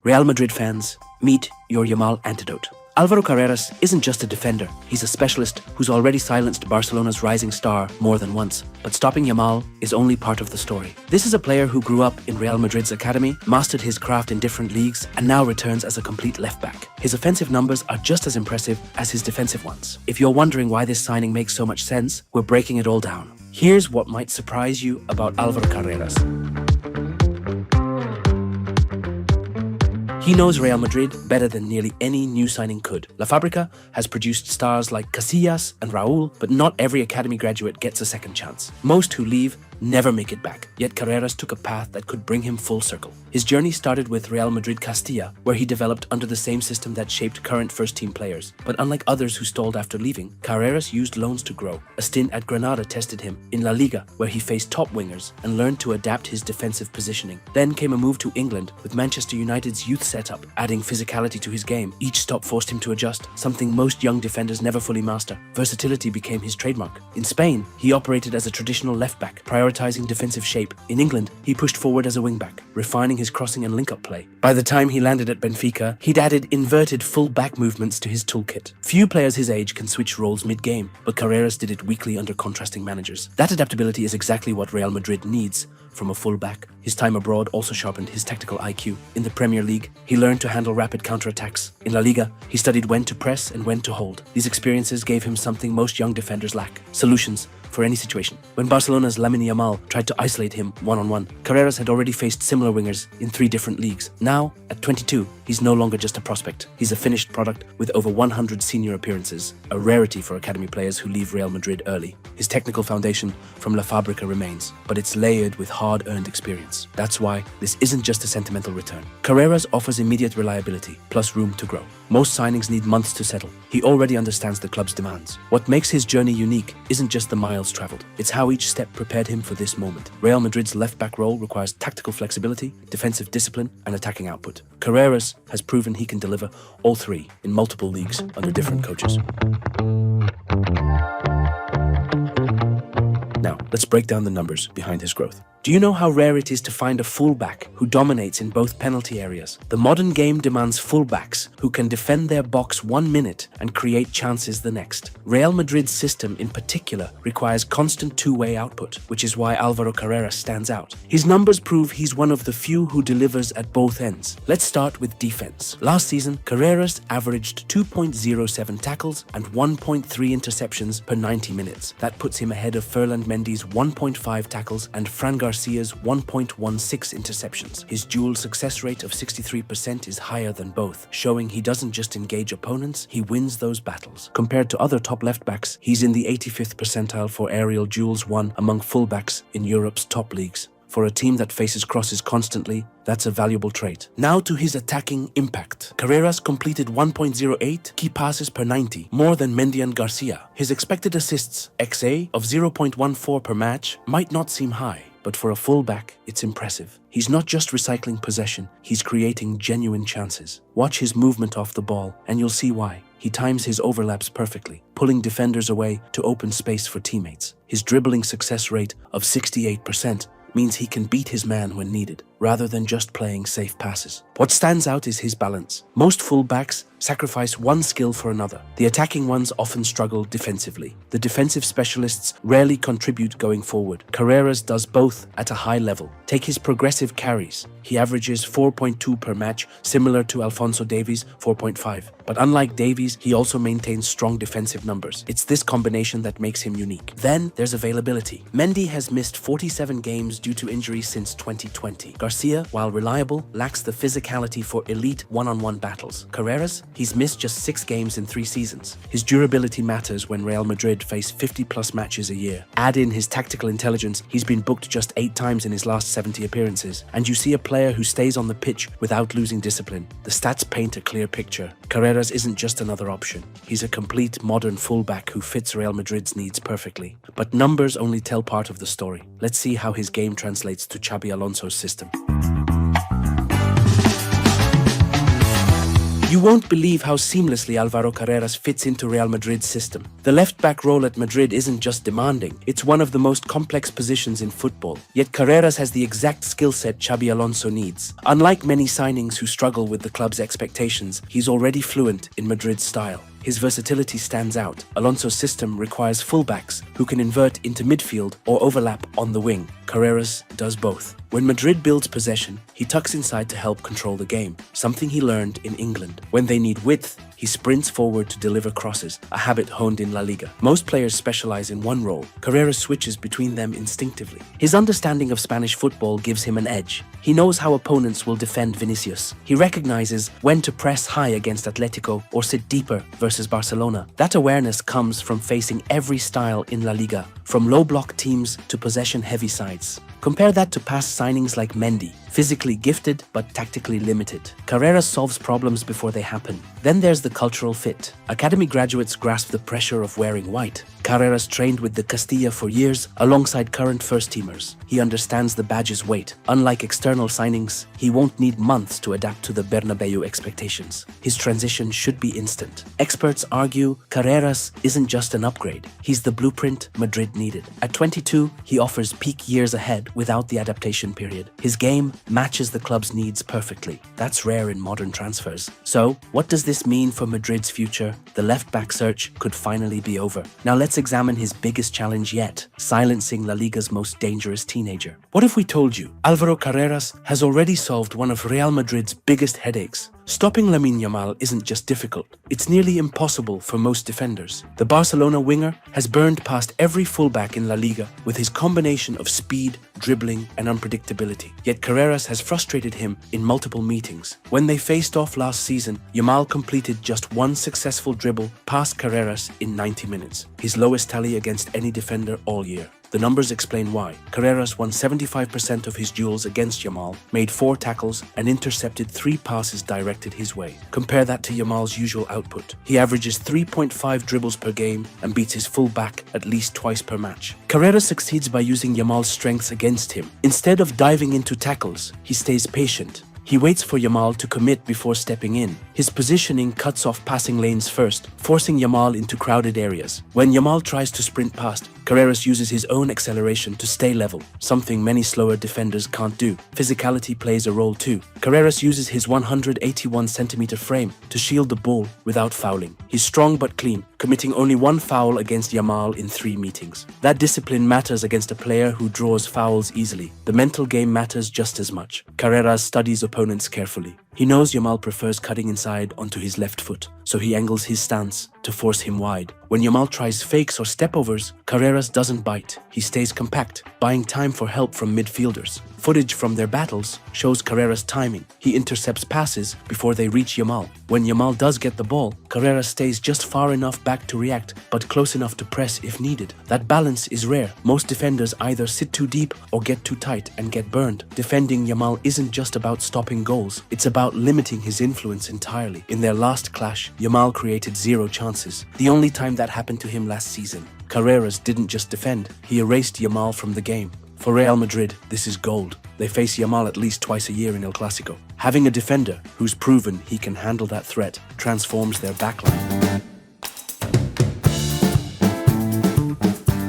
Real Madrid fans, meet your Yamal antidote. Alvaro Carreras isn't just a defender, he's a specialist who's already silenced Barcelona's rising star more than once. But stopping Yamal is only part of the story. This is a player who grew up in Real Madrid's academy, mastered his craft in different leagues, and now returns as a complete left-back. His offensive numbers are just as impressive as his defensive ones. If you're wondering why this signing makes so much sense, we're breaking it all down. Here's what might surprise you about Alvaro Carreras. He knows Real Madrid better than nearly any new signing could. La Fábrica has produced stars like Casillas and Raúl, but not every academy graduate gets a second chance. Most who leave never make it back, yet Carreras took a path that could bring him full circle. His journey started with Real Madrid Castilla, where he developed under the same system that shaped current first-team players. But unlike others who stalled after leaving, Carreras used loans to grow. A stint at Granada tested him in La Liga, where he faced top wingers and learned to adapt his defensive positioning. Then came a move to England with Manchester United's youth setup, adding physicality to his game. Each stop forced him to adjust, something most young defenders never fully master. Versatility became his trademark. In Spain, he operated as a traditional left-back, prioritizing defensive shape. In England, he pushed forward as a wing-back, refining his crossing and link-up play. By the time he landed at Benfica, he'd added inverted full-back movements to his toolkit. Few players his age can switch roles mid-game, but Carreras did it weekly under contrasting managers. That adaptability is exactly what Real Madrid needs from a full-back. His time abroad also sharpened his tactical IQ. In the Premier League, he learned to handle rapid counterattacks. In La Liga, he studied when to press and when to hold. These experiences gave him something most young defenders lack: solutions for any situation. When Barcelona's Lamine Yamal tried to isolate him one-on-one, Carreras had already faced similar wingers in 3 different leagues. Now, at 22, he's no longer just a prospect. He's a finished product with over 100 senior appearances, a rarity for academy players who leave Real Madrid early. His technical foundation from La Fábrica remains, but it's layered with hard-earned experience. That's why this isn't just a sentimental return. Carreras offers immediate reliability, plus room to grow. Most signings need months to settle. He already understands the club's demands. What makes his journey unique isn't just the miles traveled, it's how each step prepared him for this moment. Real Madrid's left-back role requires tactical flexibility, defensive discipline, and attacking output. Carreras has proven he can deliver all 3 in multiple leagues under different coaches. Now, let's break down the numbers behind his growth. Do you know how rare it is to find a fullback who dominates in both penalty areas? The modern game demands fullbacks who can defend their box 1 minute and create chances the next. Real Madrid's system in particular requires constant two-way output, which is why Alvaro Carreras stands out. His numbers prove he's one of the few who delivers at both ends. Let's start with defense. Last season, Carreras averaged 2.07 tackles and 1.3 interceptions per 90 minutes. That puts him ahead of Ferland Mendy's 1.5 tackles and Fran Garcia's 1.16 interceptions. His dual success rate of 63% is higher than both, showing he doesn't just engage opponents, he wins those battles. Compared to other top left-backs, he's in the 85th percentile for aerial duels won among fullbacks in Europe's top leagues. For a team that faces crosses constantly, that's a valuable trait. Now to his attacking impact. Carreras completed 1.08 key passes per 90, more than Mendy and Garcia. His expected assists, XA, of 0.14 per match might not seem high, but for a fullback, it's impressive. He's not just recycling possession, he's creating genuine chances. Watch his movement off the ball, and you'll see why. He times his overlaps perfectly, pulling defenders away to open space for teammates. His dribbling success rate of 68% means he can beat his man when needed, rather than just playing safe passes. What stands out is his balance. Most fullbacks sacrifice one skill for another. The attacking ones often struggle defensively. The defensive specialists rarely contribute going forward. Carreras does both at a high level. Take his progressive carries. He averages 4.2 per match, similar to Alphonso Davies' 4.5. But unlike Davies, he also maintains strong defensive numbers. It's this combination that makes him unique. Then there's availability. Mendy has missed 47 games due to injury since 2020. Garcia, while reliable, lacks the physicality for elite one-on-one battles. Carreras, he's missed just 6 games in 3 seasons. His durability matters when Real Madrid face 50-plus matches a year. Add in his tactical intelligence, he's been booked just 8 times in his last 70 appearances. And you see a player who stays on the pitch without losing discipline. The stats paint a clear picture. Carreras isn't just another option. He's a complete modern fullback who fits Real Madrid's needs perfectly. But numbers only tell part of the story. Let's see how his game translates to Xabi Alonso's system. You won't believe how seamlessly Alvaro Carreras fits into Real Madrid's system. The left-back role at Madrid isn't just demanding, it's one of the most complex positions in football. Yet Carreras has the exact skill set Xabi Alonso needs. Unlike many signings who struggle with the club's expectations, he's already fluent in Madrid's style. His versatility stands out. Alonso's system requires fullbacks who can invert into midfield or overlap on the wing. Carreras does both. When Madrid builds possession, he tucks inside to help control the game, something he learned in England. When they need width, he sprints forward to deliver crosses, a habit honed in La Liga. Most players specialize in one role. Carreras switches between them instinctively. His understanding of Spanish football gives him an edge. He knows how opponents will defend Vinicius. He recognizes when to press high against Atletico or sit deeper versus Barcelona. That awareness comes from facing every style in La Liga, from low-block teams to possession-heavy sides. Compare that to past signings like Mendy, physically gifted but tactically limited. Carreras solves problems before they happen. Then there's the cultural fit. Academy graduates grasp the pressure of wearing white. Carreras trained with the Castilla for years alongside current first-teamers. He understands the badge's weight. Unlike external signings, he won't need months to adapt to the Bernabeu expectations. His transition should be instant. Experts argue Carreras isn't just an upgrade. He's the blueprint Madrid needed. At 22, he offers peak years ahead without the adaptation period. His game matches the club's needs perfectly. That's rare in modern transfers. So, what does this mean for Madrid's future? The left-back search could finally be over. Now let's examine his biggest challenge yet, silencing La Liga's most dangerous teenager. What if we told you Alvaro Carreras has already solved one of Real Madrid's biggest headaches? Stopping Lamine Yamal isn't just difficult, it's nearly impossible for most defenders. The Barcelona winger has burned past every fullback in La Liga with his combination of speed, dribbling, and unpredictability. Yet Carreras has frustrated him in multiple meetings. When they faced off last season, Yamal completed just one successful dribble past Carreras in 90 minutes, his lowest tally against any defender all year. The numbers explain why. Carreras won 75% of his duels against Yamal, made 4 tackles, and intercepted 3 passes directed his way. Compare that to Yamal's usual output. He averages 3.5 dribbles per game and beats his full-back at least twice per match. Carreras succeeds by using Yamal's strengths against him. Instead of diving into tackles, he stays patient. He waits for Yamal to commit before stepping in. His positioning cuts off passing lanes first, forcing Yamal into crowded areas. When Yamal tries to sprint past, Carreras uses his own acceleration to stay level, something many slower defenders can't do. Physicality plays a role too. Carreras uses his 181cm frame to shield the ball without fouling. He's strong but clean, committing only 1 foul against Yamal in 3 meetings. That discipline matters against a player who draws fouls easily. The mental game matters just as much. Carreras studies opponents carefully. He knows Yamal prefers cutting inside onto his left foot, so he angles his stance to force him wide. When Yamal tries fakes or stepovers, Carreras doesn't bite. He stays compact, buying time for help from midfielders. Footage from their battles shows Carreras' timing. He intercepts passes before they reach Yamal. When Yamal does get the ball, Carreras stays just far enough back to react, but close enough to press if needed. That balance is rare. Most defenders either sit too deep or get too tight and get burned. Defending Yamal isn't just about stopping goals, it's about limiting his influence entirely. In their last clash, Yamal created 0 chances. The only time that happened to him last season. Carreras didn't just defend, he erased Yamal from the game. For Real Madrid, this is gold. They face Yamal at least twice a year in El Clasico. Having a defender who's proven he can handle that threat transforms their backline.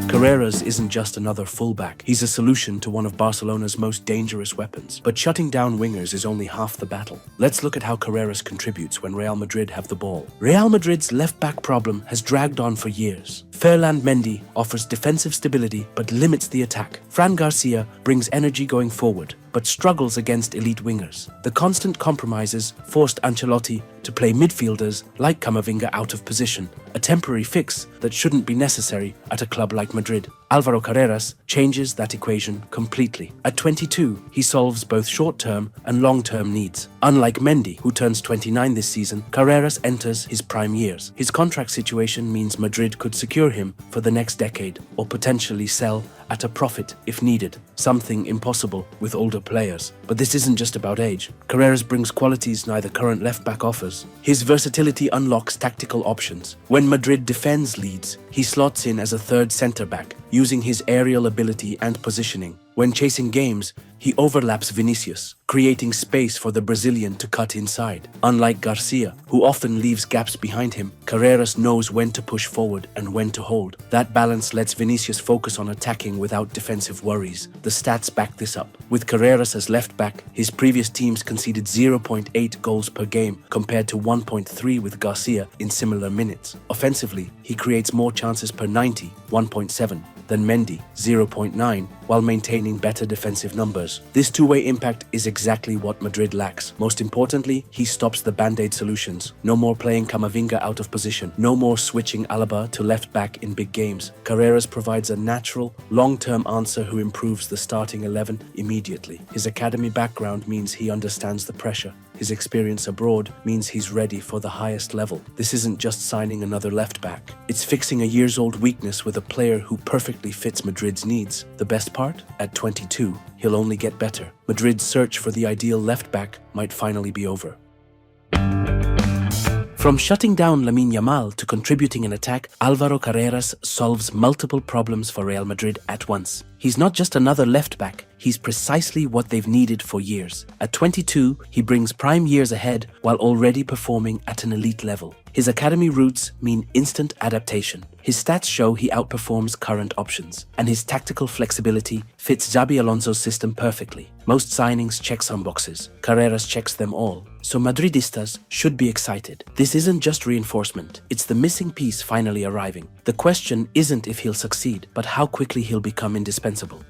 Carreras isn't just another fullback. He's a solution to one of Barcelona's most dangerous weapons. But shutting down wingers is only half the battle. Let's look at how Carreras contributes when Real Madrid have the ball. Real Madrid's left-back problem has dragged on for years. Ferland Mendy offers defensive stability but limits the attack. Fran Garcia brings energy going forward, but struggles against elite wingers. The constant compromises forced Ancelotti to play midfielders like Camavinga out of position, a temporary fix that shouldn't be necessary at a club like Madrid. Alvaro Carreras changes that equation completely. At 22, he solves both short-term and long-term needs. Unlike Mendy, who turns 29 this season, Carreras enters his prime years. His contract situation means Madrid could secure him for the next decade, or potentially sell at a profit if needed, something impossible with older players. But this isn't just about age. Carreras brings qualities neither current left-back offers. His versatility unlocks tactical options. When Madrid defends leads, he slots in as a third centre-back, using his aerial ability and positioning. When chasing games, he overlaps Vinicius, creating space for the Brazilian to cut inside. Unlike Garcia, who often leaves gaps behind him, Carreras knows when to push forward and when to hold. That balance lets Vinicius focus on attacking without defensive worries. The stats back this up. With Carreras as left back, his previous teams conceded 0.8 goals per game compared to 1.3 with Garcia in similar minutes. Offensively, he creates more chances per 90, 1.7, than Mendy, 0.9, while maintaining better defensive numbers. This two-way impact is exactly what Madrid lacks. Most importantly, he stops the band-aid solutions. No more playing Camavinga out of position. No more switching Alaba to left back in big games. Carreras provides a natural, long-term answer who improves the starting 11 immediately. His academy background means he understands the pressure. His experience abroad means he's ready for the highest level. This isn't just signing another left back. It's fixing a years-old weakness with a player who perfectly fits Madrid's needs. The best part? At 22, he'll only get better. Madrid's search for the ideal left back might finally be over. From shutting down Lamine Yamal to contributing in attack, Alvaro Carreras solves multiple problems for Real Madrid at once. He's not just another left-back, he's precisely what they've needed for years. At 22, he brings prime years ahead while already performing at an elite level. His academy roots mean instant adaptation. His stats show he outperforms current options, and his tactical flexibility fits Xabi Alonso's system perfectly. Most signings check some boxes. Carreras checks them all. So Madridistas should be excited. This isn't just reinforcement, it's the missing piece finally arriving. The question isn't if he'll succeed, but how quickly he'll become indispensable.